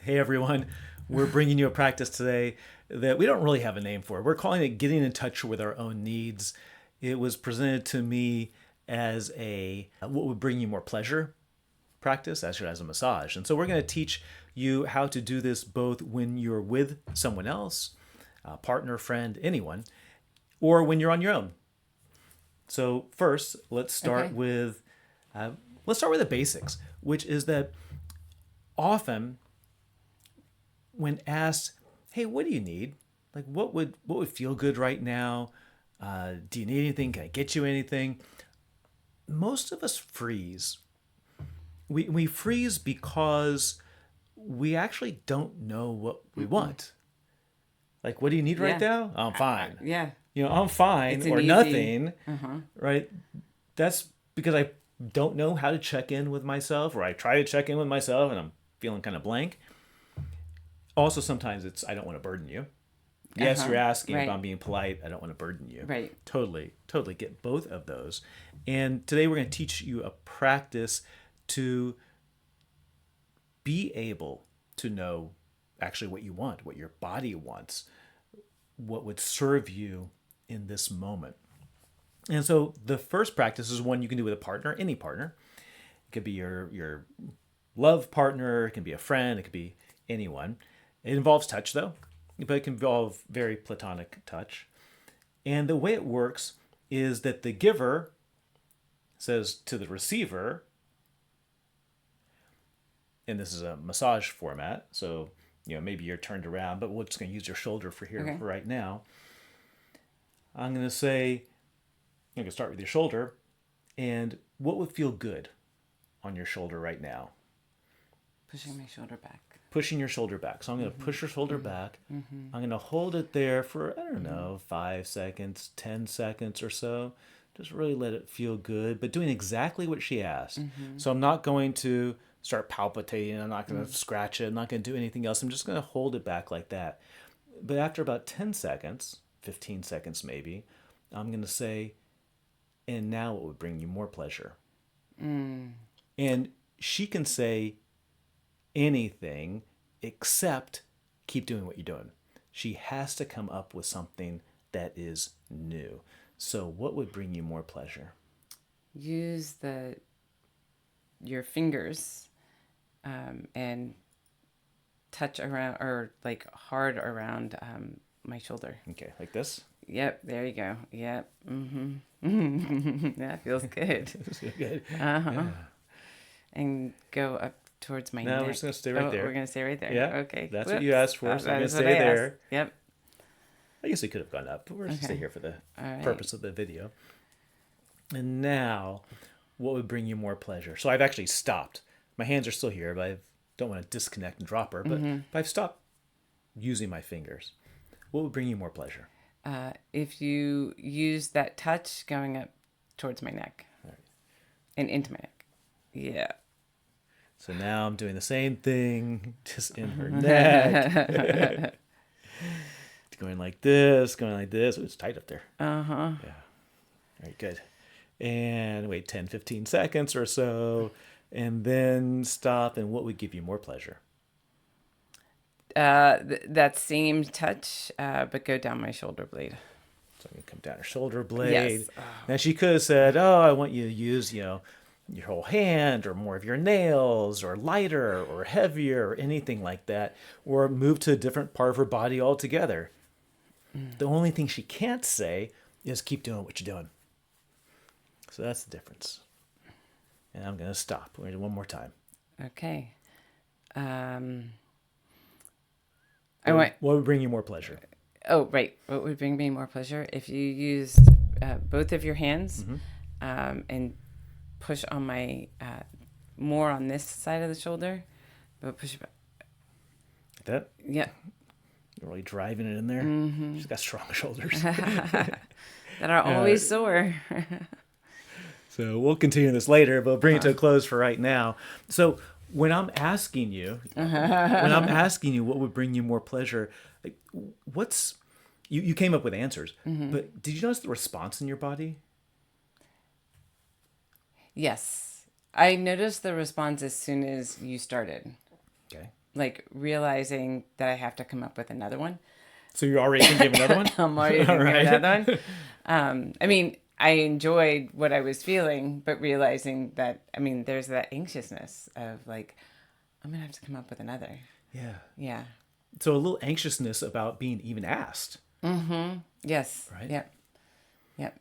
Hey everyone, we're bringing you a practice today that we don't really have a name for. We're calling it getting in touch with our own needs. It was presented to me as a what would bring you more pleasure practice, actually as a massage. And so we're going to teach you how to do this both when you're with someone else, a partner, friend, anyone, or when you're on your own. So first, let's start with the basics, which is that often when asked, "Hey, what do you need? Like, what would feel good right now? Do you need anything? Can I get you anything?" Most of us freeze. We freeze because we actually don't know what we want. Like, what do you need right now? I'm fine. Yeah. I'm fine or easy... nothing. Right? That's because I don't know how to check in with myself, or I try to check in with myself and I'm feeling kind of blank. Also, sometimes it's I don't want to burden you. Yes, you're asking if I'm being polite. I don't want to burden you. Right. Totally get both of those. And today we're going to teach you a practice to be able to know actually what you want, what your body wants, what would serve you in this moment. And so the first practice is one you can do with a partner, any partner. It could be your love partner, it can be a friend, it could be anyone. It involves touch though, but it can involve very platonic touch. And the way it works is that the giver says to the receiver, and this is a massage format, so maybe you're turned around, but we're just going to use your shoulder for right now. I'm going to say, I'm going to start with your shoulder, and what would feel good on your shoulder right now? Pushing my shoulder back. Pushing your shoulder back. So I'm going to push your shoulder back. I'm going to hold it there for, 5 seconds, 10 seconds or so. Just really let it feel good, but doing exactly what she asked. So I'm not going to start palpitating. I'm not going to scratch it. I'm not going to do anything else. I'm just going to hold it back like that. But after about 10 seconds, 15 seconds maybe, I'm going to say, and now what would bring you more pleasure? And she can say anything except keep doing what you're doing. She has to come up with something that is new. So what would bring you more pleasure? Use your fingers and touch around or like hard around my shoulder. Okay, like this? Yep, there you go. Yep. That feels good. Good. Yeah. And go up towards my neck. No, we're just going to stay right there. We're going to stay right there. Yeah. Okay. That's what you asked for, so I'm going to stay there. Yep. I guess we could have gone up, but we're going to stay here for the purpose of the video. And now, what would bring you more pleasure? So I've actually stopped. My hands are still here, but I don't want to disconnect and drop her. But I've stopped using my fingers. What would bring you more pleasure? If you use that touch going up towards my neck and into my neck. Yeah. So now I'm doing the same thing, just in her neck. Going like this. Oh, it's tight up there. Yeah. All right, good. And wait 10, 15 seconds or so, and then stop. And what would give you more pleasure? That same touch, but go down my shoulder blade. So I'm going to come down her shoulder blade. Yes. Now she could have said, I want you to use, your whole hand or more of your nails or lighter or heavier or anything like that, or move to a different part of her body altogether. The only thing she can't say is keep doing what you're doing. So that's the difference. And I'm going to stop. We're going to do one more time. Okay. What would bring you more pleasure? Oh, right. What would bring me more pleasure? If you used both of your hands and push on my, more on this side of the shoulder, but push it back. Like that? Yeah. You're really driving it in there? She's got strong shoulders. That are always sore. So we'll continue this later, but bring it to a close for right now. So when I'm asking you, what would bring you more pleasure, like, you came up with answers, but did you notice the response in your body? Yes. I noticed the response as soon as you started. Okay. like realizing that I have to come up with another one. So you're already thinking of another one? I'm already All thinking right. of another one. I mean, I enjoyed what I was feeling, but realizing that, I mean, there's that anxiousness of like, I'm going to have to come up with another. Yeah. Yeah. So a little anxiousness about being even asked. Yes. Right. Yep. Yep.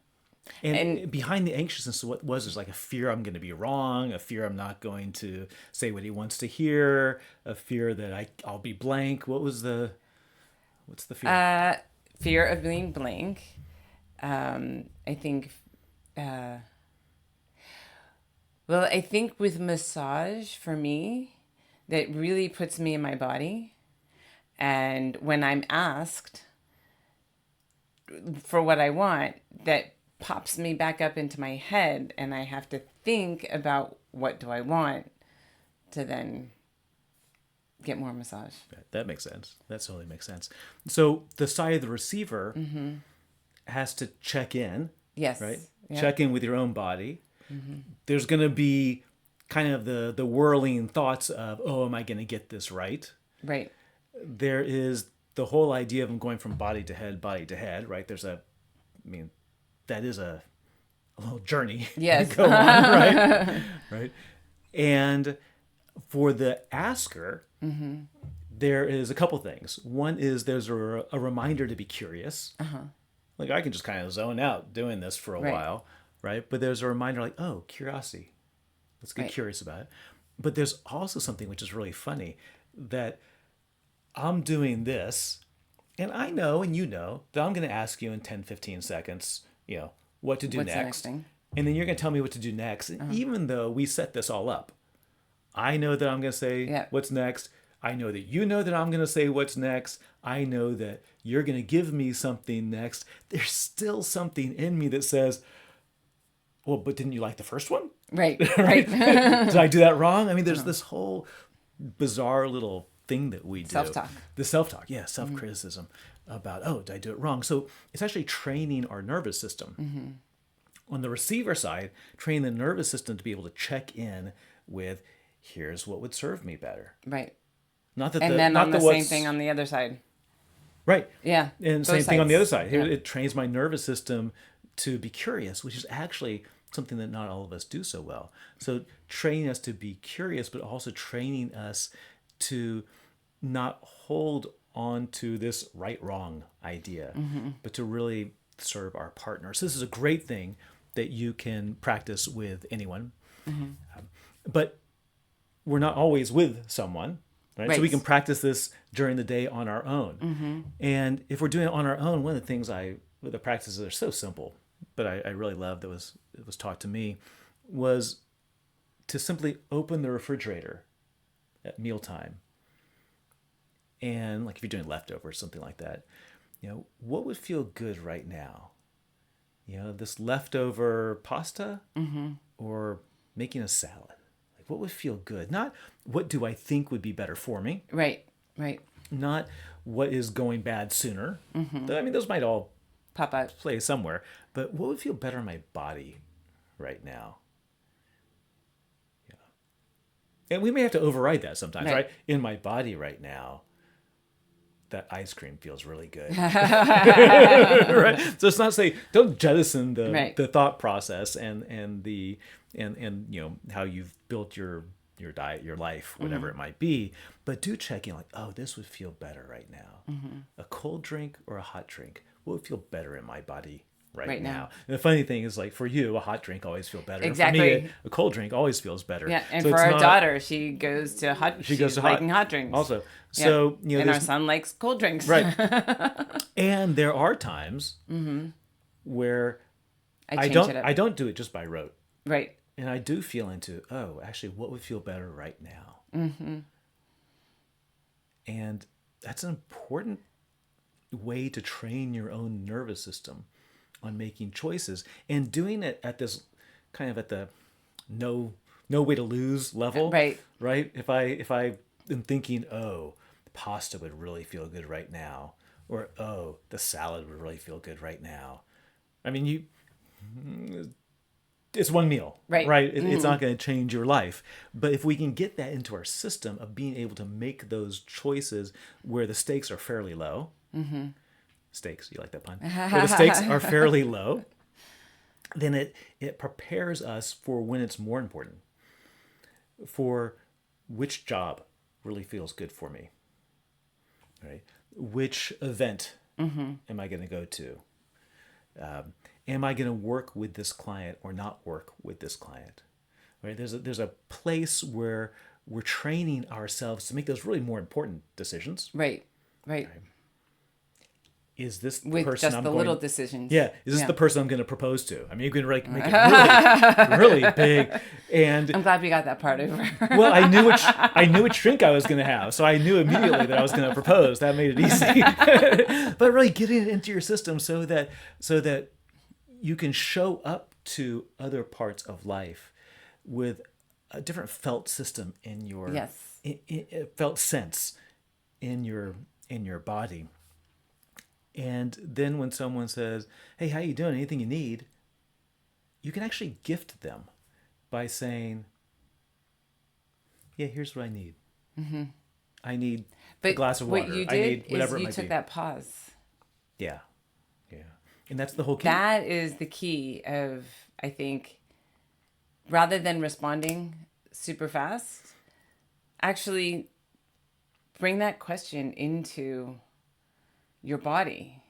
And behind the anxiousness, what was there's like a fear I'm going to be wrong, a fear I'm not going to say what he wants to hear, a fear that I'll be blank. What's the fear? Fear of being blank. I think, I think with massage for me, that really puts me in my body. And when I'm asked for what I want, that pops me back up into my head, and I have to think about what do I want to then get more massage. That makes sense. That totally makes sense. So the side of the receiver has to check in, Yes. right? Yep. Check in with your own body. There's going to be kind of the whirling thoughts of, oh, am I going to get this right? Right. There is the whole idea of them going from body to head, right? That is a little journey. Yes. to go on, right? Right. And for the asker, there is a couple things. One is there's a reminder to be curious. Like I can just kind of zone out doing this for a Right. while, right? But there's a reminder like, oh, curiosity. Let's get Right. curious about it. But there's also something which is really funny that I'm doing this, and I know, and you know, that I'm going to ask you in 10, 15 seconds, what to do What's the next. next thing? And then you're going to tell me what to do next. And even though we set this all up, I know that I'm going to say Yeah. what's next. I know that you know that I'm going to say what's next. I know that you're going to give me something next. There's still something in me that says, well, but didn't you like the first one? Right. Right. Did I do that wrong? I mean, there's this whole bizarre little thing that we do. Self-talk. The self-talk, yeah, self-criticism about, oh, did I do it wrong? So it's actually training our nervous system. On the receiver side, train the nervous system to be able to check in with, here's what would serve me better. Right. Not that And then on the same thing on the other side. Right. Yeah. And both same thing on the other sides. side. Here, Yeah. it trains my nervous system to be curious, which is actually something that not all of us do so well. So training us to be curious, but also training us to not hold on to this right-wrong idea, but to really serve our partner. So this is a great thing that you can practice with anyone. But we're not always with someone, right? So we Right. can practice this during the day on our own. And if we're doing it on our own, one of the things the practices are so simple, but I really love it was taught to me, was to simply open the refrigerator at mealtime. And like if you're doing leftovers, something like that, what would feel good right now? This leftover pasta or making a salad. Like what would feel good? Not what do I think would be better for me? Right. Right. Not what is going bad sooner. I mean, those might all Pop out. play somewhere, but what would feel better in my body right now? And we may have to override that sometimes, right? In my body right now, that ice cream feels really good. Right? So it's not say don't jettison the thought process and the how you've built your diet, your life, whatever it might be, but do check in like, oh, this would feel better right now. A cold drink or a hot drink, what would feel better in my body right now? And the funny thing is, like for you, a hot drink always feels better. Exactly. For me, a cold drink always feels better. Yeah, and So for it's our not- daughter, she goes to hot. She goes to liking hot hot drinks also. Yeah. So and our there's son likes cold drinks. right, and there are times where I change it up. don't do it just by rote, Right. and I do feel into actually what would feel better right now, and that's an important way to train your own nervous system on making choices and doing it at this kind of at the no way to lose level. Right. If I am thinking, oh, pasta would really feel good right now, or oh, the salad would really feel good right now. I mean, it's one meal, Right. right? It's not going to change your life. But if we can get that into our system of being able to make those choices where the stakes are fairly low, stakes, you like that pun? Where the stakes are fairly low, then it prepares us for when it's more important, for which job really feels good for me, right? Which event am I going to go to? Am I going to work with this client or not work with this client? Right? There's a place where we're training ourselves to make those really more important decisions. Right. Is this the With person just I'm the going? little decisions. Yeah. Is this the person I'm going to propose to? I mean, you can like make it really, really big. And I'm glad we got that part over. well, I knew which drink I was going to have, so I knew immediately that I was going to propose. That made it easy. But really getting it into your system so that you can show up to other parts of life with a different felt system in your Yes. felt sense in your body. And then when someone says, "Hey, how you doing? Anything you need?" you can actually gift them by saying, "Yeah, here's what I need. I need a glass of water. What you I need did whatever is it you might took be." that pause. Yeah. And that's the whole key. That is the key of, I think, rather than responding super fast, actually bring that question into your body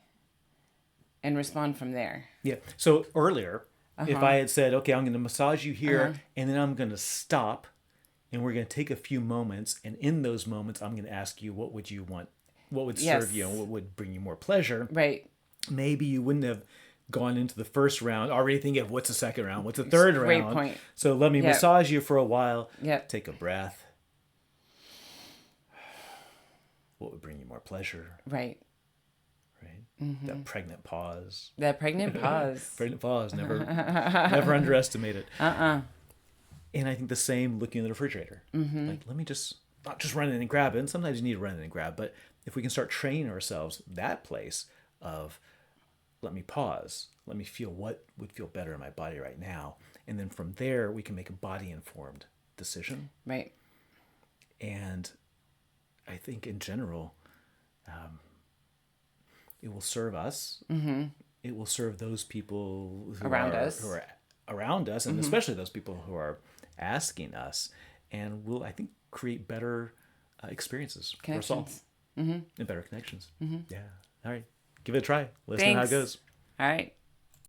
and respond from there. Yeah. So earlier, if I had said, "Okay, I'm going to massage you here, and then I'm going to stop, and we're going to take a few moments, and in those moments, I'm going to ask you, what would you want? What would serve you, and what would bring you more pleasure?" Right. Maybe you wouldn't have gone into the first round already thinking of what's the second round, what's the third Great round. point. So let me massage you for a while. Yep. Take a breath. What would bring you more pleasure? Right. That pregnant pause. That pregnant pause. Pregnant pause. Never underestimate it. And I think the same looking in the refrigerator. Like, let me just not just run in and grab it. And sometimes you need to run in and grab, but if we can start training ourselves that place of, let me pause, let me feel what would feel better in my body right now, and then from there we can make a body informed decision. Right. And I think in general, it will serve us. It will serve those people who are around us, and especially those people who are asking us, and will, I think, create better experiences for us all, and better connections. Yeah. All right. Give it a try. Let us know how it goes. All right.